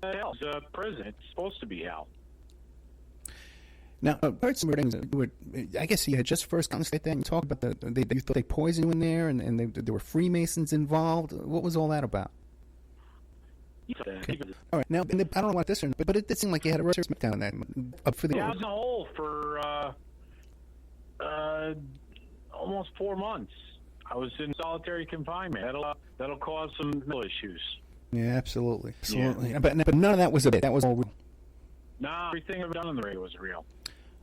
hell. It's prison. It's supposed to be hell. Now, I've heard some things. I guess you had just first gotten like that and talked about you thought they poisoned you in there, and there were Freemasons involved. What was all that about? Okay. All right. Now, I don't know what this is, but it did seem like you had a serious down on that. Up for the I was in a hole for almost 4 months. I was in solitary confinement. That'll cause some mental issues. Yeah, absolutely. Yeah. But none of that was a bit. That was all real. Nah, everything I've done on the radio was real.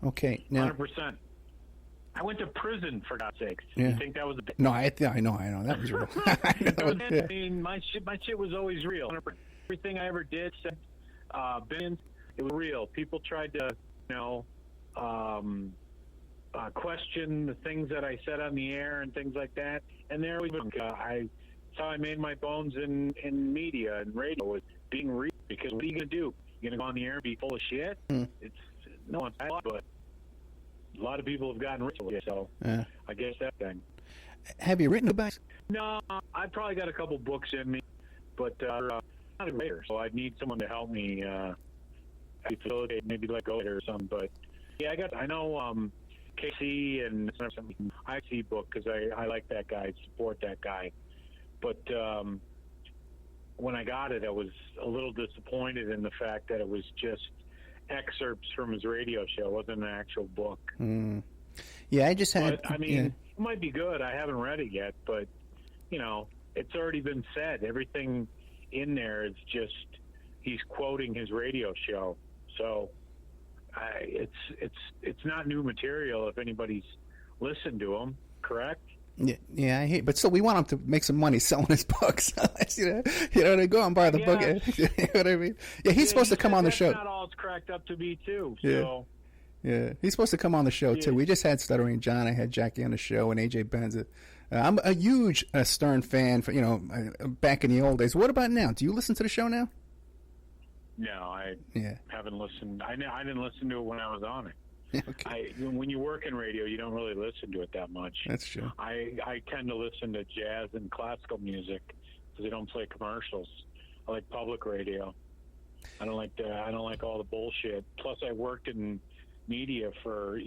Okay, now 100%. I went to prison, for God's sakes. Yeah. You think that was a bit? No, I know that was real. I mean, my shit was always real. Everything I ever did, said, it was real. People tried to, question the things that I said on the air and things like that. And there was that's how I made my bones in media and radio, was being real. Because what are you gonna do? You're gonna go on the air and be full of shit? It's bad, but a lot of people have gotten rich with it, so I guess that thing. Have you written about? No, I probably got a couple books in me, but I'm not a writer, so I'd need someone to help me facilitate, maybe let go or something. But yeah, I know KC and some IC book because I like that guy, support that guy. But when I got it, I was a little disappointed in the fact that it was just excerpts from his radio show. It wasn't an actual book. Yeah, I just had. But, I mean, it might be good. I haven't read it yet, but it's already been said. Everything in there is just he's quoting his radio show. So it's not new material if anybody's listened to him. Correct? Yeah, I hate, but still, we want him to make some money selling his books. They go and buy the book. You know what I mean? Yeah, he's supposed to come on the show. That's not all it's cracked up to be, too. Yeah. So. Yeah, he's supposed to come on the show too. We just had Stuttering John. I had Jackie on the show, and AJ Benz. I'm a huge Stern fan. For back in the old days. What about now? Do you listen to the show now? No, I haven't listened. I didn't listen to it when I was on it. Okay. When you work in radio, you don't really listen to it that much. That's true. I tend to listen to jazz and classical music because they don't play commercials. I like public radio. I don't like all the bullshit. Plus, I worked in media for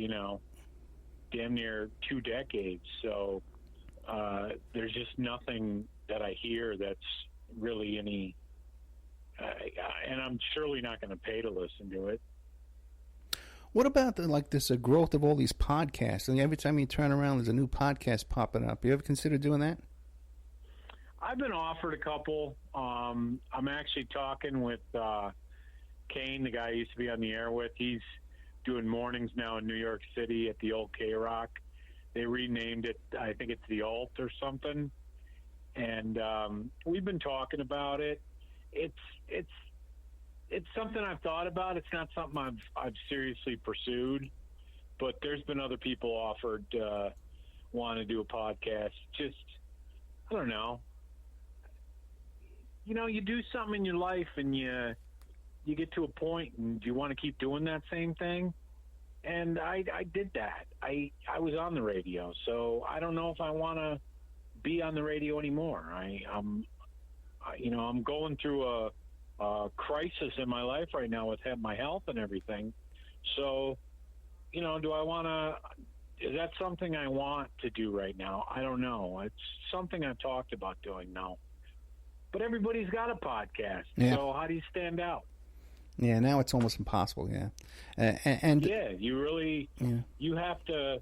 damn near 2 decades. So there's just nothing that I hear that's really any. And I'm surely not going to pay to listen to it. What about this growth of all these podcasts? And every time you turn around, there's a new podcast popping up. You ever consider doing that? I've been offered a couple. I'm actually talking with Kane, the guy I used to be on the air with. He's doing mornings now in New York City at the old K-Rock. They renamed it, I think it's the Alt or something. And we've been talking about it. It's something I've thought about. It's not something I've seriously pursued, but there's been other people offered want to do a podcast. Just, I don't know. You do something in your life and you get to a point and you want to keep doing that same thing. And I did that. I was on the radio, so I don't know if I want to be on the radio anymore. I'm going through a crisis in my life right now with my health and everything. So, do I want to, is that something I want to do right now? I don't know. It's something I've talked about doing now. But everybody's got a podcast. Yeah. So how do you stand out? Yeah, now it's almost impossible. Yeah. And you really, you have to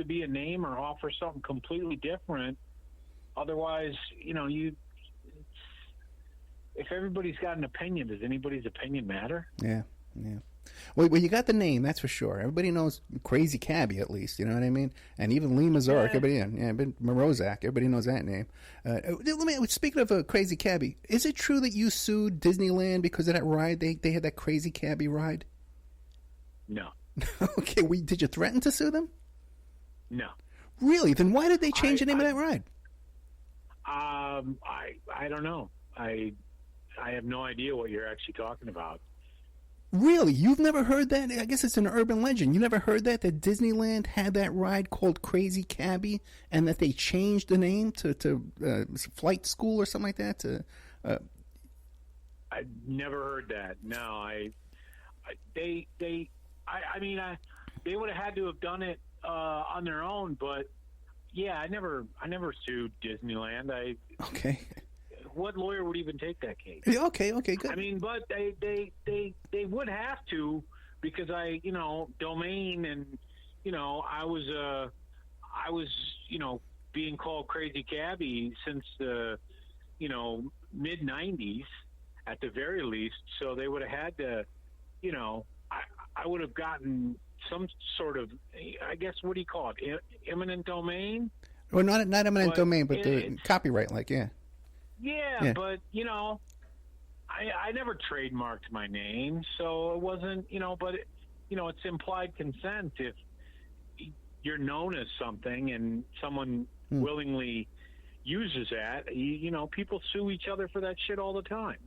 be a name or offer something completely different. Otherwise, if everybody's got an opinion, does anybody's opinion matter? Yeah. Well, you got the name, that's for sure. Everybody knows Crazy Cabbie, at least. You know what I mean? And even Lee Mazurek, Morozak, everybody knows that name. Speaking of Crazy Cabbie, is it true that you sued Disneyland because of that ride? They had that Crazy Cabbie ride? No. Okay, did you threaten to sue them? No. Really? Then why did they change the name of that ride? I don't know. I have no idea what you're actually talking about. Really? You've never heard that? I guess it's an urban legend. You never heard that Disneyland had that ride called Crazy Cabbie and that they changed the name to Flight School or something like that? I never heard that. No, they they would have had to have done it on their own, but yeah, I never sued Disneyland. Okay. What lawyer would even take that case? Okay, good. I mean, but they would have to, because domain, and I was being called Crazy Cabbie since the mid '90s at the very least. So they would have had to, I would have gotten some sort of, I guess, what do you call it, eminent domain? Well, not eminent domain, but the copyright, yeah. Yeah, but I never trademarked my name, so it wasn't, but it's implied consent if you're known as something and someone willingly uses that. People sue each other for that shit all the time.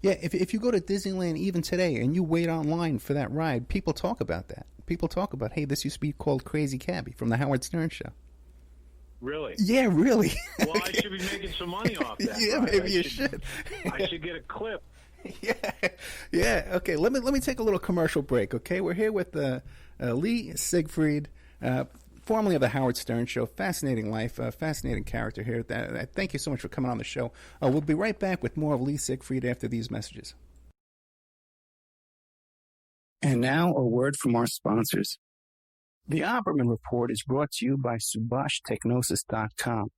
Yeah, if you go to Disneyland even today and you wait online for that ride, people talk about that. People talk about, hey, this used to be called Crazy Cabbie from the Howard Stern Show. Really? Yeah, really. Well, I should be making some money off that. Yeah, ride. maybe you should. I should get a clip. Yeah. Okay, let me take a little commercial break. Okay, we're here with Lee Siegfried, formerly of the Howard Stern Show. Fascinating life, fascinating character here. Thank you so much for coming on the show. We'll be right back with more of Lee Siegfried after these messages. And now a word from our sponsors. The Opperman Report is brought to you by SubhashTechnosis.com.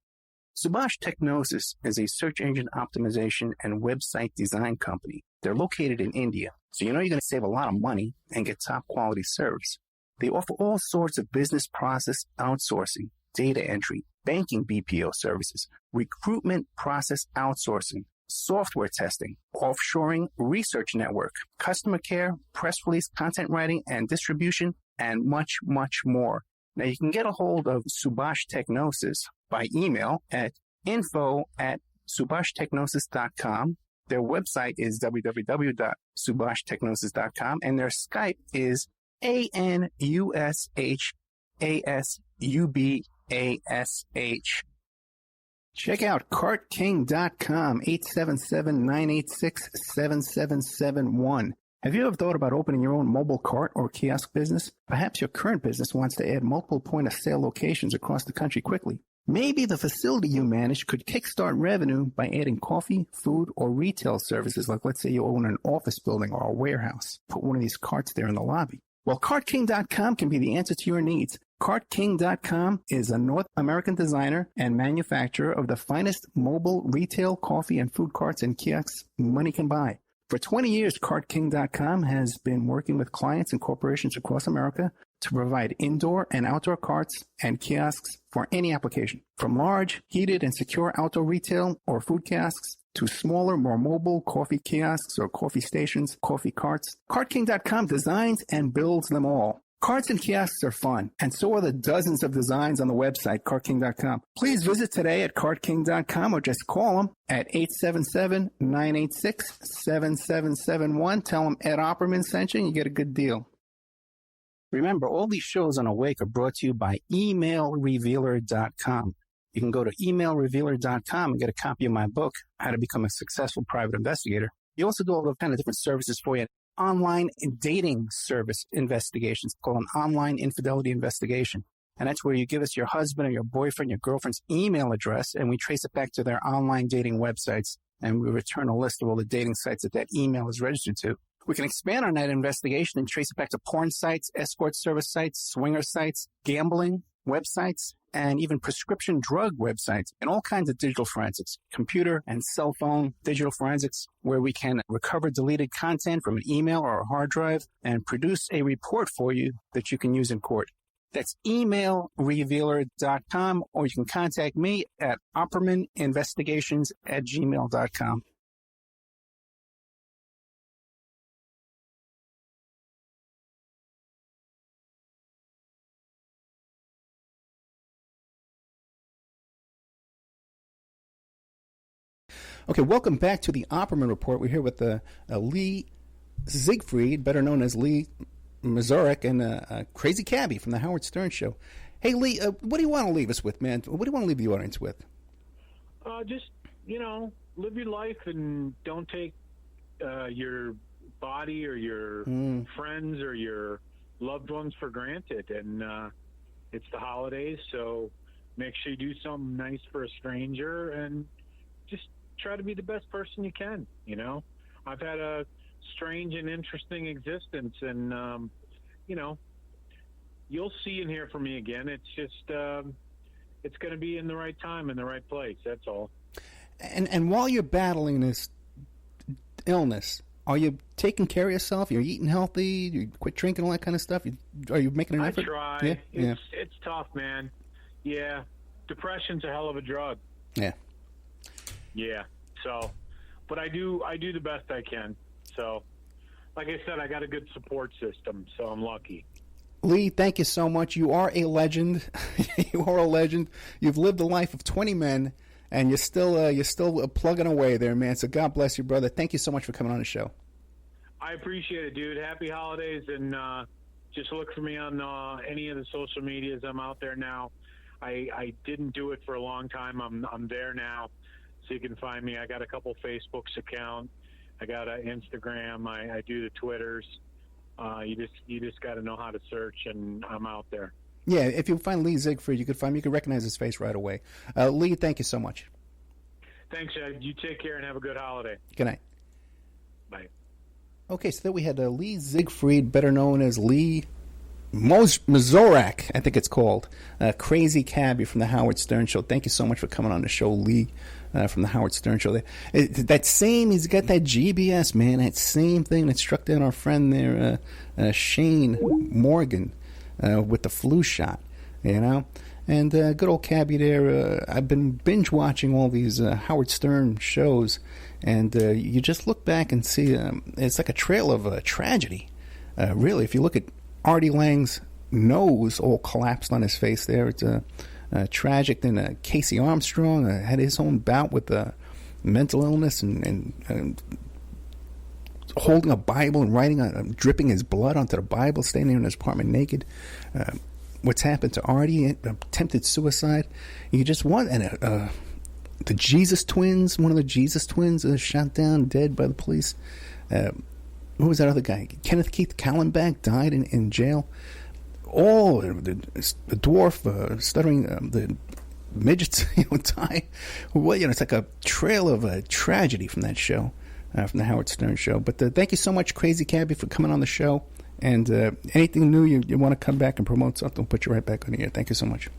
Subash Technosis is a search engine optimization and website design company. They're located in India, so you're going to save a lot of money and get top quality service. They offer all sorts of business process outsourcing, data entry, banking BPO services, recruitment process outsourcing, software testing, offshoring, research network, customer care, press release, content writing and distribution, and much, much more. Now, you can get a hold of Subhash Technosis by email at info@subhashtechnosis.com. Their website is www.subhashtechnosis.com, and their Skype is ANUSHASUBASH. Check out CartKing.com, 877-986-7771. Have you ever thought about opening your own mobile cart or kiosk business? Perhaps your current business wants to add multiple point-of-sale locations across the country quickly. Maybe the facility you manage could kickstart revenue by adding coffee, food, or retail services, like let's say you own an office building or a warehouse. Put one of these carts there in the lobby. Well, CartKing.com can be the answer to your needs. CartKing.com is a North American designer and manufacturer of the finest mobile retail coffee and food carts and kiosks money can buy. For 20 years, CartKing.com has been working with clients and corporations across America to provide indoor and outdoor carts and kiosks for any application. From large, heated, and secure outdoor retail or food kiosks to smaller, more mobile coffee kiosks or coffee stations, coffee carts, CartKing.com designs and builds them all. Carts and kiosks are fun, and so are the dozens of designs on the website, CartKing.com. Please visit today at CartKing.com or just call them at 877-986-7771. Tell them Ed Opperman sent you and you get a good deal. Remember, all these shows on Awake are brought to you by emailrevealer.com. You can go to emailrevealer.com and get a copy of my book, How to Become a Successful Private Investigator. You also do all the kind of different services for you. Online dating service investigations called an online infidelity investigation. And that's where you give us your husband or your boyfriend, your girlfriend's email address, and we trace it back to their online dating websites, and we return a list of all the dating sites that email is registered to. We can expand on that investigation and trace it back to porn sites, escort service sites, swinger sites, gambling websites, and even prescription drug websites, and all kinds of digital forensics, computer and cell phone digital forensics, where we can recover deleted content from an email or a hard drive and produce a report for you that you can use in court. That's emailrevealer.com, or you can contact me at oppermaninvestigations@gmail.com. Okay, welcome back to the Opperman Report. We're here with Lee Siegfried, better known as Lee Mazurek, and Crazy Cabbie from the Howard Stern Show. Hey, Lee, what do you want to leave us with, man? What do you want to leave the audience with? Just, live your life and don't take your body or your friends or your loved ones for granted. And it's the holidays, so make sure you do something nice for a stranger and just try to be the best person you can. You know, I've had a strange and interesting existence, and you know, you'll see and hear from me again. It's just it's going to be in the right time, in the right place. That's all. And while you're battling this illness, are you taking care of yourself? You're eating healthy? You quit drinking, all that kind of stuff? Are you making an effort? I try. It's tough, man. Yeah. Depression's a hell of a drug. Yeah. Yeah. So, but I do the best I can. So, like I said, I got a good support system, so I'm lucky. Lee, thank you so much. You are a legend. You are a legend. You've lived a life of 20 men, and you're still plugging away there, man. So God bless you, brother. Thank you so much for coming on the show. I appreciate it, dude. Happy holidays, and just look for me on any of the social medias. I'm out there now. I didn't do it for a long time. I'm there now, so you can find me. I got a couple Facebook's account. I got an Instagram. I do the Twitters. You just got to know how to search, and I'm out there. Yeah, if you find Lee Siegfried, you can recognize his face right away. Lee, thank you so much. Thanks, Ed. You take care and have a good holiday. Good night. Bye. Okay, so then we had Lee Siegfried, better known as Lee Mazorak, I think it's called. Crazy Cabbie from the Howard Stern Show. Thank you so much for coming on the show, Lee, from the Howard Stern Show. He's got that GBS, man, that same thing that struck down our friend there, Shane Morgan, with the flu shot, you know? And good old Cabbie there. I've been binge watching all these Howard Stern shows, and you just look back and see it's like a trail of tragedy. Really, if you look at Artie Lang's nose all collapsed on his face there, it's tragic. Then Casey Armstrong had his own bout with mental illness and holding a Bible and writing, dripping his blood onto the Bible, standing in his apartment naked. What's happened to Artie? Attempted suicide. You just want, and the Jesus twins. One of the Jesus twins shot down, dead by the police. Who was that other guy? Kenneth Keith Kallenbach died in jail. All the dwarf, stuttering, the midgets, die. Well, it's like a trail of tragedy from that show, from the Howard Stern Show. But thank you so much, Crazy Cabbie, for coming on the show. And anything new you want to come back and promote something, we'll put you right back on the air. Thank you so much.